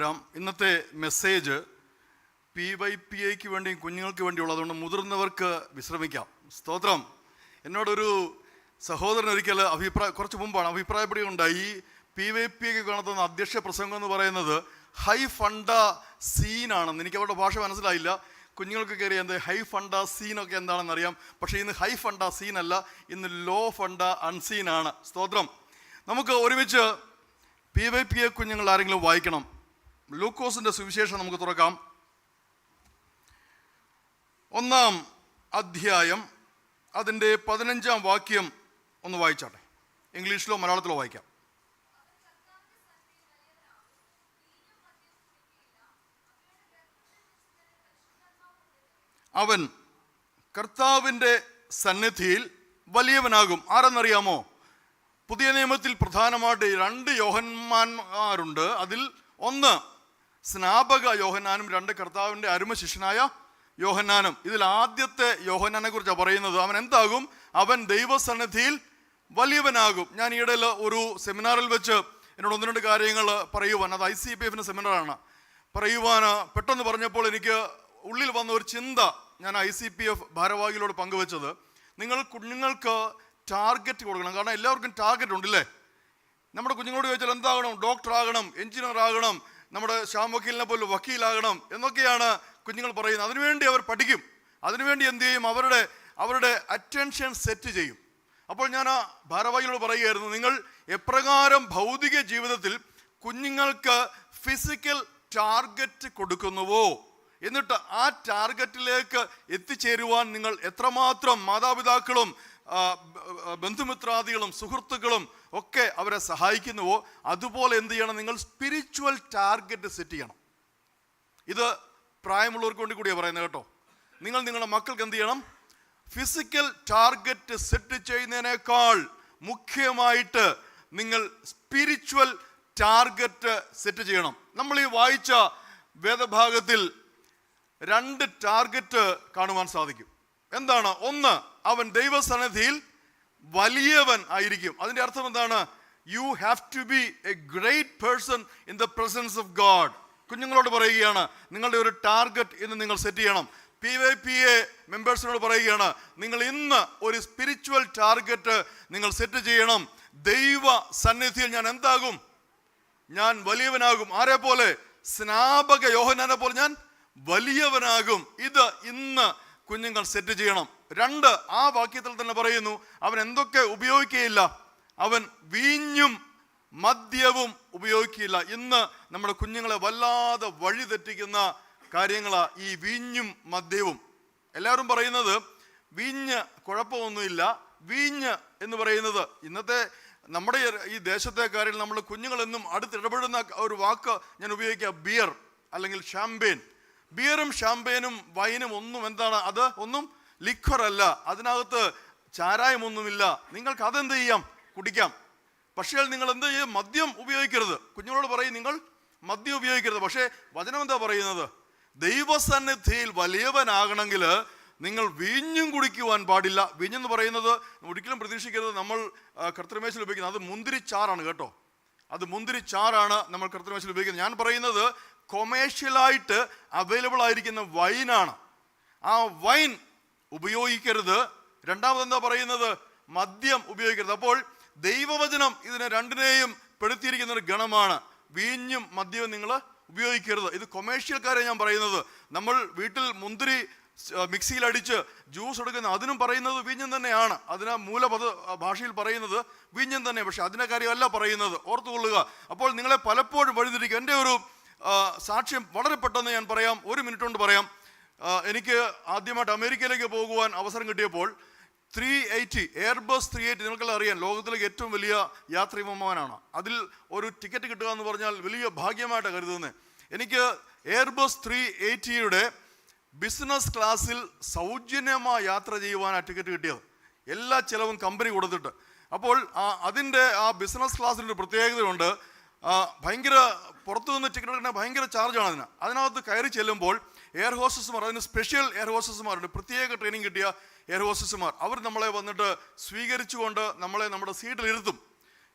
വരാം. ഇന്നത്തെ മെസ്സേജ് PYPAയ്ക്ക് വേണ്ടിയും കുഞ്ഞുങ്ങൾക്ക് വേണ്ടിയുള്ളത്, അതുകൊണ്ട് മുതിർന്നവർക്ക് വിശ്രമിക്കാം. സ്തോത്രം. എന്നോടൊരു സഹോദരൻ ഒരിക്കൽ കുറച്ച് മുമ്പാണ് അഭിപ്രായപ്പെടുകയുണ്ടായി. ഈ PYPAയ്ക്ക് കാണുന്ന അധ്യക്ഷ പ്രസംഗം എന്ന് പറയുന്നത് ഹൈ ഫണ്ട സീനാണെന്ന്. എനിക്ക് അവരുടെ ഭാഷ മനസ്സിലായില്ല. കുഞ്ഞുങ്ങൾക്ക് കയറി എന്ത് ഹൈ ഫണ്ട സീനൊക്കെ എന്താണെന്ന് അറിയാം. പക്ഷേ ഇന്ന് ഹൈ ഫണ്ട സീനല്ല, ഇന്ന് ലോ ഫണ്ട അൺസീനാണ്. സ്തോത്രം. നമുക്ക് ഒരുമിച്ച് PYPA കുഞ്ഞുങ്ങൾ ആരെങ്കിലും വായിക്കണം. ലൂക്കോസിന്റെ സുവിശേഷം നമുക്ക് തുറക്കാം. 1-ാം അധ്യായം അതിൻ്റെ 15-ാം വാക്യം ഒന്ന് വായിച്ചാട്ടെ. ഇംഗ്ലീഷിലോ മലയാളത്തിലോ വായിക്കാം. അവൻ കർത്താവിൻ്റെ സന്നിധിയിൽ വലിയവനാകും. ആരെന്നറിയാമോ? പുതിയ നിയമത്തിൽ പ്രധാനമായിട്ട് 2 യോഹന്നാന്മാരുണ്ട്. അതിൽ ഒന്ന് സ്നാപക യോഹന്നാനും 2 കർത്താവിൻ്റെ അരുമ ശിഷ്യനായ യോഹന്നാനും. ഇതിൽ ആദ്യത്തെ യോഹന്നാനെ കുറിച്ചാണ് പറയുന്നത്. അവൻ എന്താകും? അവൻ ദൈവസന്നിധിയിൽ വലിയവനാകും. ഞാൻ ഈയിടയിൽ ഒരു സെമിനാറിൽ വെച്ച് എന്നോട് 1-2 കാര്യങ്ങൾ പറയുവാൻ, അത് ICPFന്റെ സെമിനാറാണ്, പറയുവാൻ പെട്ടെന്ന് പറഞ്ഞപ്പോൾ എനിക്ക് ഉള്ളിൽ വന്ന ഒരു ചിന്ത ഞാൻ ICPF ഭാരവാഹികളോട് പങ്കുവെച്ചത്, കുഞ്ഞുങ്ങൾക്ക് ടാർഗറ്റ് കൊടുക്കണം. കാരണം എല്ലാവർക്കും ടാർഗറ്റ് ഉണ്ടല്ലേ. നമ്മുടെ കുഞ്ഞുങ്ങളോട് ചോദിച്ചാൽ എന്താകണം? ഡോക്ടർ ആകണം, എഞ്ചിനീയർ ആകണം, നമ്മുടെ ശ്യാം വക്കീലിനെ പോലെ വക്കീലാകണം എന്നൊക്കെയാണ് കുഞ്ഞുങ്ങൾ പറയുന്നത്. അതിനുവേണ്ടി അവർ പഠിക്കും. അതിനുവേണ്ടി എന്ത് ചെയ്യും? അവരുടെ അറ്റൻഷൻ സെറ്റ് ചെയ്യും. അപ്പോൾ ഞാൻ ആ ഭാരവാഹികളോട് പറയുകയായിരുന്നു, നിങ്ങൾ എപ്രകാരം ഭൗതിക ജീവിതത്തിൽ കുഞ്ഞുങ്ങൾക്ക് ഫിസിക്കൽ ടാർഗറ്റ് കൊടുക്കുന്നുവോ, എന്നിട്ട് ആ ടാർഗറ്റിലേക്ക് എത്തിച്ചേരുവാൻ നിങ്ങൾ എത്രമാത്രം മാതാപിതാക്കളും ബന്ധുമിത്രാദികളും സുഹൃത്തുക്കളും ഒക്കെ അവരെ സഹായിക്കുന്നുവോ, അതുപോലെ എന്ത് ചെയ്യണം? നിങ്ങൾ സ്പിരിച്വൽ ടാർഗറ്റ് സെറ്റ് ചെയ്യണം. ഇത് പ്രായമുള്ളവർക്ക് വേണ്ടി കൂടിയാണ് പറയുന്നത് കേട്ടോ. നിങ്ങൾ നിങ്ങളുടെ മക്കൾക്ക് എന്ത് ചെയ്യണം? ഫിസിക്കൽ ടാർഗറ്റ് സെറ്റ് ചെയ്യുന്നതിനേക്കാൾ മുഖ്യമായിട്ട് നിങ്ങൾ സ്പിരിച്വൽ ടാർഗറ്റ് സെറ്റ് ചെയ്യണം. നമ്മൾ ഈ വായിച്ച വേദഭാഗത്തിൽ 2 ടാർഗറ്റ് കാണുവാൻ സാധിക്കും. എന്താണ്? ഒന്ന്, അവൻ ദൈവസന്നിധിയിൽ വലിയവൻ ആയിരിക്കും. അതിൻ്റെ അർത്ഥം എന്താണ്? You have to be a great person in the presence of God. കുഞ്ഞുങ്ങളോട് പറയുകയാണ്, നിങ്ങളുടെ ഒരു ടാർഗറ്റ് ഇന്ന് നിങ്ങൾ സെറ്റ് ചെയ്യണം. PYPA മെമ്പേഴ്സിനോട് പറയുകയാണ്, നിങ്ങൾ ഇന്ന് ഒരു സ്പിരിച്വൽ ടാർഗറ്റ് നിങ്ങൾ സെറ്റ് ചെയ്യണം. ദൈവ സന്നിധിയിൽ ഞാൻ എന്താകും? ഞാൻ വലിയവനാകും. ആരെ പോലെ? സ്നാപക യോഹന്നാനെ പോലെ ഞാൻ വലിയവനാകും. ഇത് ഇന്ന് കുഞ്ഞുങ്ങൾ സെറ്റ് ചെയ്യണം. 2, ആ വാക്യത്തിൽ തന്നെ പറയുന്നു, അവൻ എന്തൊക്കെ ഉപയോഗിക്കുകയില്ല? അവൻ വീഞ്ഞും മദ്യവും ഉപയോഗിക്കില്ല. ഇന്ന് നമ്മുടെ കുഞ്ഞുങ്ങളെ വല്ലാതെ വഴി തെറ്റിക്കുന്ന കാര്യങ്ങളാ ഈ വീഞ്ഞും മദ്യവും. എല്ലാവരും പറയുന്നത് വീഞ്ഞ് കുഴപ്പമൊന്നുമില്ല. വീഞ്ഞ് എന്ന് പറയുന്നത് ഇന്നത്തെ നമ്മുടെ ഈ ദേശത്തെ കാര്യത്തിൽ നമ്മൾ കുഞ്ഞുങ്ങളെന്നും അടുത്തിടപെടുന്ന ഒരു വാക്ക് ഞാൻ ഉപയോഗിക്കുക, ബിയർ അല്ലെങ്കിൽ ഷാമ്പെയിൻ. ബിയറും ഷാമ്പെയിനും വൈനും ഒന്നും എന്താണ്? അത് ഒന്നും ലിക്വർ അല്ല, അതിനകത്ത് ചാരായമൊന്നുമില്ല. നിങ്ങൾക്ക് അതെന്ത് ചെയ്യാം? കുടിക്കാം. പക്ഷേ നിങ്ങൾ എന്ത് ചെയ്യും? മദ്യം ഉപയോഗിക്കരുത്. കുഞ്ഞുങ്ങളോട് പറയും, നിങ്ങൾ മദ്യം ഉപയോഗിക്കരുത്. പക്ഷേ വചനം എന്താ പറയുന്നത്? ദൈവസന്നിധിയിൽ വലിയവനാകണമെങ്കിൽ നിങ്ങൾ വീഞ്ഞും കുടിക്കുവാൻ പാടില്ല. വീഞ്ഞെന്ന് പറയുന്നത് ഒരിക്കലും പ്രതീക്ഷിക്കരുത് നമ്മൾ കർത്തൃമേശയിൽ ഉപയോഗിക്കുന്നത്. അത് മുന്തിരിച്ചാറാണ് കേട്ടോ. അത് മുന്തിരിച്ചാറാണ് നമ്മൾ കർത്തൃമേശയിൽ ഉപയോഗിക്കുന്നത്. ഞാൻ പറയുന്നത് കൊമേഴ്ഷ്യലായിട്ട് അവൈലബിൾ ആയിരിക്കുന്ന വൈനാണ്. ആ വൈൻ ഉപയോഗിക്കരുത്. രണ്ടാമത് എന്താ പറയുന്നത്? മദ്യം ഉപയോഗിക്കരുത്. അപ്പോൾ ദൈവവചനം ഇതിനെ 2നെയും പെടുത്തിയിരിക്കുന്ന ഒരു ഗണമാണ്. വീഞ്ഞും മദ്യവും നിങ്ങൾ ഉപയോഗിക്കരുത്. ഇത് കൊമേഴ്ഷ്യൽക്കാരെ ഞാൻ പറയുന്നത്. നമ്മൾ വീട്ടിൽ മുന്തിരി മിക്സിയിൽ അടിച്ച് ജ്യൂസ് എടുക്കുന്ന അതിനും പറയുന്നത് വീഞ്ഞം തന്നെയാണ്. അതിന് മൂലപദ ഭാഷയിൽ പറയുന്നത് വീഞ്ഞം തന്നെ. പക്ഷെ അതിൻ്റെ കാര്യമല്ല പറയുന്നത്, ഓർത്തുകൊള്ളുക. അപ്പോൾ നിങ്ങളെ പലപ്പോഴും വഴിതിരിക്കും. എൻ്റെ ഒരു സാക്ഷ്യം വളരെ പെട്ടെന്ന് ഞാൻ പറയാം, 1 മിനിറ്റ് കൊണ്ട് പറയാം. എനിക്ക് ആദ്യമായിട്ട് അമേരിക്കയിലേക്ക് പോകുവാൻ അവസരം കിട്ടിയപ്പോൾ 380 എയർബസ് 380 നിങ്ങൾക്കെല്ലാം അറിയാം, ലോകത്തിലേക്ക് ഏറ്റവും വലിയ യാത്രാ വിമാനമാണ്. അതിൽ ഒരു ടിക്കറ്റ് കിട്ടുക എന്ന് പറഞ്ഞാൽ വലിയ ഭാഗ്യമായിട്ടാണ് കരുതുന്നത്. എനിക്ക് എയർബസ് 380യുടെ ബിസിനസ് ക്ലാസ്സിൽ സൗജന്യമായ യാത്ര ചെയ്യുവാനാണ് ടിക്കറ്റ് കിട്ടിയത്. എല്ലാ ചിലവും കമ്പനി കൊടുത്തിട്ട്. അപ്പോൾ അതിൻ്റെ ആ ബിസിനസ് ക്ലാസ്സിൻ്റെ പ്രത്യേകതയുണ്ട്. ഭയങ്കര പുറത്തു നിന്ന് ടിക്കറ്റ് എടുക്കുന്ന ഭയങ്കര ചാർജാണ് അതിനകത്ത് കയറി ചെല്ലുമ്പോൾ എയർ ഹോസ്റ്റസ്മാർ, അതിന് സ്പെഷ്യൽ എയർ ഹോസ്റ്റസ്മാരുണ്ട്, പ്രത്യേക ട്രെയിനിങ് കിട്ടിയ എയർ ഹോസ്റ്റസ്മാർ. അവർ നമ്മളെ വന്നിട്ട് സ്വീകരിച്ചുകൊണ്ട് നമ്മളെ നമ്മുടെ സീറ്റിൽ ഇരുത്തും.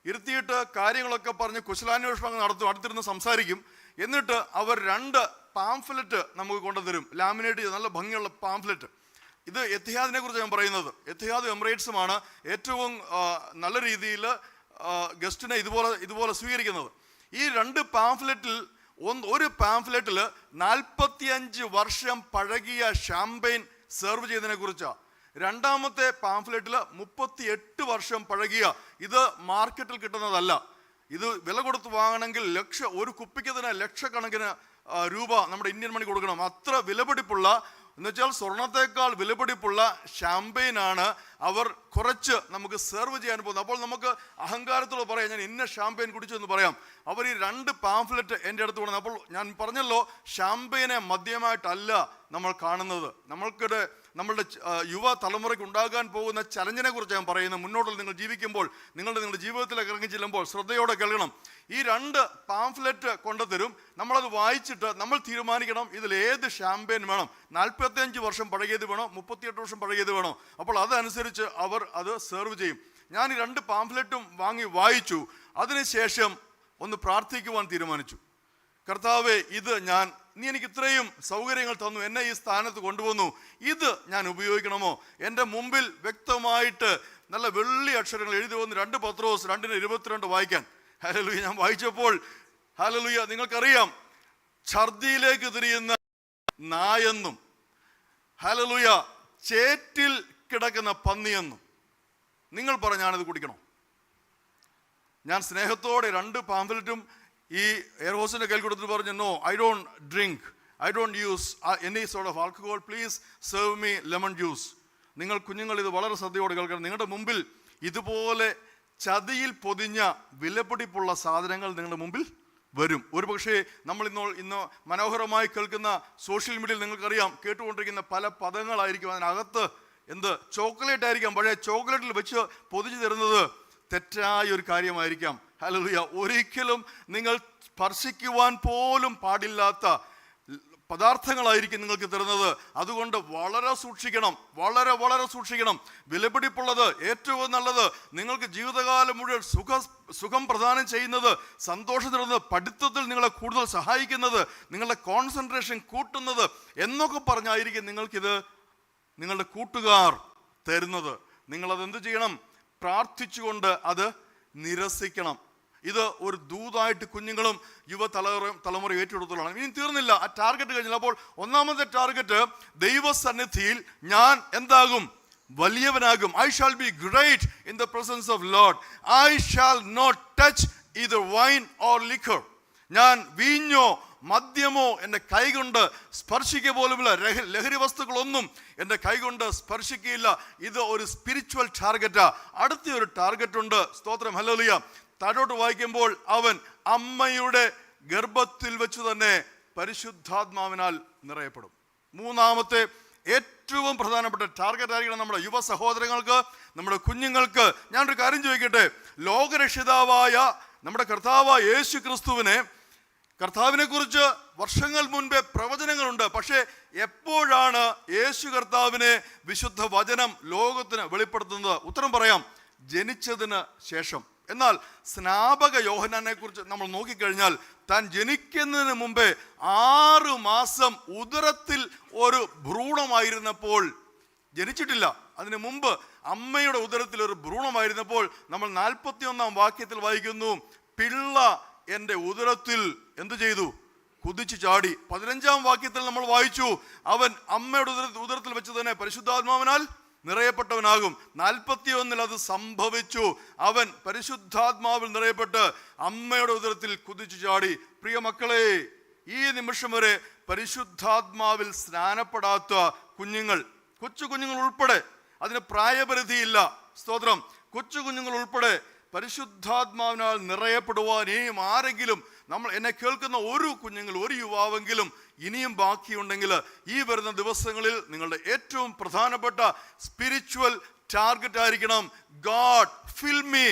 ഇരുത്തിയിട്ട് കാര്യങ്ങളൊക്കെ പറഞ്ഞ് കുശലാന്വേഷണം നടത്തും, അടുത്തിരുന്ന് സംസാരിക്കും. എന്നിട്ട് അവർ 2 പാംഫ്ലെറ്റ് നമുക്ക് കൊണ്ടുതരും, ലാമിനേറ്റ് ചെയ്ത് നല്ല ഭംഗിയുള്ള പാംഫ്ലെറ്റ്. ഇത് എത്തിഹാദിനെ കുറിച്ച് ഞാൻ പറയുന്നത്. എത്തിഹാദും എമിറേറ്റ്സുമാണ് ഏറ്റവും നല്ല രീതിയിൽ ഗസ്റ്റിനെ ഇതുപോലെ സ്വീകരിക്കുന്നത്. ഈ 2 പാംഫ്ലെറ്റിൽ ഒരു പാംഫ്ലെറ്റിൽ 45 വർഷം പഴകിയ ഷാമ്പെയിൻ സെർവ് ചെയ്തതിനെ കുറിച്ചാണ്. രണ്ടാമത്തെ പാംഫ്ലെറ്റിൽ 38 വർഷം പഴകിയ, ഇത് മാർക്കറ്റിൽ കിട്ടുന്നതല്ല. ഇത് വില കൊടുത്ത് വാങ്ങണമെങ്കിൽ ഒരു കുപ്പിക്ക് തന്നെ ലക്ഷക്കണക്കിന് രൂപ നമ്മുടെ ഇന്ത്യൻ മണി കൊടുക്കണം. അത്ര വിലപിടിപ്പുള്ള, എന്നുവെച്ചാൽ സ്വർണത്തേക്കാൾ വിലപിടിപ്പുള്ള ഷാമ്പെയിനാണ് അവർ കുറച്ച് നമുക്ക് സെർവ് ചെയ്യാൻ പോകുന്നത്. അപ്പോൾ നമുക്ക് അഹങ്കാരത്തോടെ പറയാം, ഞാൻ ഇന്ന ഷാമ്പെയിൻ കുടിച്ചു എന്ന് പറയാം. അവർ ഈ 2 പാംഫ്ലെറ്റ് എൻ്റെ അടുത്ത് കൊണ്ടുവന്നു. അപ്പോൾ ഞാൻ പറഞ്ഞല്ലോ, ഷാമ്പെയിനെ മദ്യമായിട്ടല്ല നമ്മൾ കാണുന്നത്. നമ്മളുടെ യുവ തലമുറയ്ക്ക് ഉണ്ടാകാൻ പോകുന്ന ചലഞ്ചിനെ കുറിച്ച് ഞാൻ പറയുന്നത്. മുന്നോട്ടുള്ള നിങ്ങൾ ജീവിക്കുമ്പോൾ, നിങ്ങളുടെ ജീവിതത്തിലേക്ക് ഇറങ്ങി ചെല്ലുമ്പോൾ ശ്രദ്ധയോടെ കേൾക്കണം. ഈ 2 പാംഫ്ലെറ്റ് കൊണ്ടുതരും. നമ്മളത് വായിച്ചിട്ട് നമ്മൾ തീരുമാനിക്കണം ഇതിൽ ഏത് ഷാമ്പെയിൻ വേണം. 45 വർഷം പഴകിയത് വേണോ, 38 വർഷം പഴകിയത് വേണോ. അപ്പോൾ അതനുസരിച്ച് അവർ അത് സെർവ് ചെയ്യും. ഞാൻ ഈ 2 പാംഫ്ലെറ്റും വാങ്ങി വായിച്ചു. അതിനുശേഷം ഒന്ന് പ്രാർത്ഥിക്കുവാൻ തീരുമാനിച്ചു. കർത്താവേ, നീ എനിക്ക് ഇത്രയും സൗകര്യങ്ങൾ തന്നു, എന്നെ ഈ സ്ഥാനത്ത് കൊണ്ടുവന്നു, ഇത് ഞാൻ ഉപയോഗിക്കണമോ? എൻ്റെ മുമ്പിൽ വ്യക്തമായിട്ട് നല്ല വെള്ളി അക്ഷരങ്ങൾ എഴുതി വന്നു 2 പത്രോസ് 2:22 വായിക്കാൻ. ഹല്ലേലൂയ. ഞാൻ വായിച്ചപ്പോൾ ഹല്ലേലൂയ, നിങ്ങൾക്കറിയാം, ഛർദിയിലേക്ക് തിരിയുന്ന നായെന്നും ഹല്ലേലൂയ ചേറ്റിൽ കിടക്കുന്ന പന്നിയെന്നും നിങ്ങൾ പറഞ്ഞാണിത് കുടിക്കണോ? ഞാൻ സ്നേഹത്തോടെ 2 പാംഫ്ലെറ്റും ഈ എയർ ഹോസ്റ്റസിന്റെ കയ്യിൽ കൊടുത്തിട്ട് പറഞ്ഞു, no, I don't drink, I don't use any sort of alcohol, please serve me lemon juice. കുഞ്ഞുങ്ങൾ ഇത് വളരെ ശ്രദ്ധയോടെ കേൾക്കണം. നിങ്ങളുടെ മുമ്പിൽ ഇതുപോലെ ചതിയിൽ പൊതിഞ്ഞ വിലപിടിപ്പുള്ള സാധനങ്ങൾ നിങ്ങളുടെ മുമ്പിൽ വരും. ഒരുപക്ഷെ നമ്മൾ ഇന്ന് മനോഹരമായി കേൾക്കുന്ന സോഷ്യൽ മീഡിയയിൽ നിങ്ങൾക്കറിയാം, കേട്ടുകൊണ്ടിരിക്കുന്ന പല പദങ്ങളായിരിക്കും. അതിനകത്ത് ചോക്ലേറ്റ് ആയിരിക്കാം. പഴയ ചോക്ലേറ്റിൽ വെച്ച് പൊതിഞ്ഞു തരുന്നത് തെറ്റായ ഒരു കാര്യമായിരിക്കാം. ഹല്ലേലൂയ. ഒരിക്കലും നിങ്ങൾ സ്പർശിക്കുവാൻ പോലും പാടില്ലാത്ത പദാർത്ഥങ്ങളായിരിക്കും നിങ്ങൾക്ക് തരുന്നത്. അതുകൊണ്ട് വളരെ സൂക്ഷിക്കണം, വളരെ സൂക്ഷിക്കണം. വിലപിടിപ്പുള്ളത്, ഏറ്റവും നല്ലത്, നിങ്ങൾക്ക് ജീവിതകാലം മുഴുവൻ സുഖം പ്രദാനം ചെയ്യുന്നത്, സന്തോഷം തരുന്നത്, പഠിത്തത്തിൽ നിങ്ങളെ കൂടുതൽ സഹായിക്കുന്നത്, നിങ്ങളുടെ കോൺസെൻട്രേഷൻ കൂട്ടുന്നത് എന്നൊക്കെ പറഞ്ഞായിരിക്കും നിങ്ങൾക്കിത് നിങ്ങളുടെ കൂട്ടുകാർ തരുന്നത്. നിങ്ങളതെന്ത് ചെയ്യണം? പ്രാർത്ഥിച്ചുകൊണ്ട് അത് നിരസിക്കണം. ഇത് ഒരു ദൂതായിട്ട് കുഞ്ഞുങ്ങളും യുവ തലമുറ ഏറ്റെടുത്തോളാണ്. ഇനി തീർന്നില്ല, ആ ടാർഗറ്റ് കഴിഞ്ഞില്ല. അപ്പോൾ ഒന്നാമത്തെ ടാർഗറ്റ്, ദൈവസന്നിധിയിൽ ഞാൻ എന്താകും? വലിയവനാകും. I shall be great in the presence of Lord. I shall not touch either wine or liquor. ഞാൻ വീഞ്ഞോ മദ്യമോ എൻ്റെ കൈകൊണ്ട് സ്പർശിക്കുക പോലുമില്ല. ലഹരി വസ്തുക്കളൊന്നും എൻ്റെ കൈകൊണ്ട് സ്പർശിക്കുകയില്ല. ഇത് ഒരു സ്പിരിച്വൽ ടാർഗറ്റാ. അടുത്ത ഒരു ടാർഗറ്റ് ഉണ്ട്. സ്തോത്രം, ഹല്ലേലൂയ. താഴോട്ട് വായിക്കുമ്പോൾ, അവൻ അമ്മയുടെ ഗർഭത്തിൽ വെച്ച് തന്നെ പരിശുദ്ധാത്മാവിനാൽ നിറയപ്പെടും. മൂന്നാമത്തെ ഏറ്റവും പ്രധാനപ്പെട്ട ടാർഗറ്റ് ആയിരിക്കണം നമ്മുടെ യുവ സഹോദരങ്ങൾക്ക്, നമ്മുടെ കുഞ്ഞുങ്ങൾക്ക്. ഞാനൊരു കാര്യം ചോദിക്കട്ടെ, ലോകരക്ഷിതാവായ നമ്മുടെ കർത്താവായ യേശു കർത്താവിനെ കുറിച്ച് വർഷങ്ങൾ മുൻപേ പ്രവചനങ്ങളുണ്ട്. പക്ഷേ എപ്പോഴാണ് യേശു കർത്താവിനെ വിശുദ്ധ വചനം ലോകത്തിന് വെളിപ്പെടുത്തുന്നത്? ഉത്തരം പറയാം, ജനിച്ചതിന് ശേഷം. എന്നാൽ സ്നാപക യോഹന്നാനെ കുറിച്ച് നമ്മൾ നോക്കിക്കഴിഞ്ഞാൽ, താൻ ജനിക്കുന്നതിന് മുമ്പേ 6 മാസം ഉദരത്തിൽ ഒരു ഭ്രൂണമായിരുന്നപ്പോൾ, ജനിച്ചിട്ടില്ല, അതിനു മുമ്പ് അമ്മയുടെ ഉദരത്തിൽ ഒരു ഭ്രൂണമായിരുന്നപ്പോൾ, നമ്മൾ 41-ാം വാക്യത്തിൽ വായിക്കുന്നു, പിള്ള എൻ്റെ ഉദരത്തിൽ എന്തു ചെയ്തു? കുതിച്ചു ചാടി. 15-ാം വാക്യത്തിൽ നമ്മൾ വായിച്ചു, അവൻ അമ്മയുടെ ഉദരത്തിൽ വെച്ച് തന്നെ പരിശുദ്ധാത്മാവിനാൽ നിറയപ്പെട്ടവനാകും. 41-ൽ അത് സംഭവിച്ചു. അവൻ പരിശുദ്ധാത്മാവിൽ നിറയപ്പെട്ട് അമ്മയുടെ ഉദരത്തിൽ കുതിച്ചു ചാടി. പ്രിയ മക്കളെ, ഈ നിമിഷം വരെ പരിശുദ്ധാത്മാവിൽ സ്നാനപ്പെടാത്ത കുഞ്ഞുങ്ങൾ, കൊച്ചു കുഞ്ഞുങ്ങൾ ഉൾപ്പെടെ, അതിന് പ്രായപരിധിയില്ല, സ്തോത്രം, കൊച്ചു കുഞ്ഞുങ്ങൾ ഉൾപ്പെടെ പരിശുദ്ധാത്മാവിനാൽ നിറയപ്പെടുവാൻ ഇനിയും ആരെങ്കിലും, എന്നെ കേൾക്കുന്ന ഒരു കുഞ്ഞുങ്ങൾ, ഒരു യുവാവെങ്കിലും ഇനിയും ബാക്കിയുണ്ടെങ്കിൽ, ഈ വരുന്ന ദിവസങ്ങളിൽ നിങ്ങളുടെ ഏറ്റവും പ്രധാനപ്പെട്ട സ്പിരിച്വൽ ടാർഗറ്റ് ആയിരിക്കണം, God fill me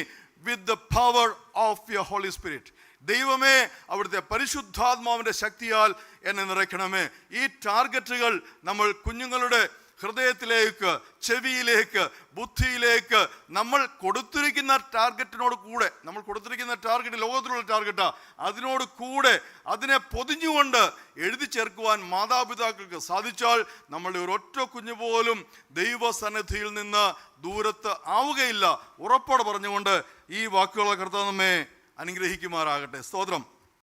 with the power of your Holy Spirit. ദൈവമേ, അവിടുത്തെ പരിശുദ്ധാത്മാവിൻ്റെ ശക്തിയാൽ എന്നെ നിറയ്ക്കണമേ. ഈ ടാർഗറ്റുകൾ നമ്മൾ കുഞ്ഞുങ്ങളുടെ ഹൃദയത്തിലേക്ക്, ചെവിയിലേക്ക്, ബുദ്ധിയിലേക്ക് നമ്മൾ കൊടുത്തിരിക്കുന്ന ടാർഗറ്റിനോട് കൂടെ, നമ്മൾ കൊടുത്തിരിക്കുന്ന ടാർഗറ്റ് ലോകത്തിലുള്ള ടാർഗറ്റാ, അതിനോട് കൂടെ അതിനെ പൊതിഞ്ഞുകൊണ്ട് എഴുതി ചേർക്കുവാൻ മാതാപിതാക്കൾക്ക് സാധിച്ചാൽ നമ്മളുടെ ഒരൊറ്റ കുഞ്ഞു പോലും ദൈവസന്നിധിയിൽ നിന്ന് ദൂരത്ത് ആവുകയില്ല. ഉറപ്പോടെ പറഞ്ഞുകൊണ്ട് ഈ വാക്കുകളെ കർത്താവ് നമ്മെ അനുഗ്രഹിക്കുമാറാകട്ടെ. സ്തോത്രം.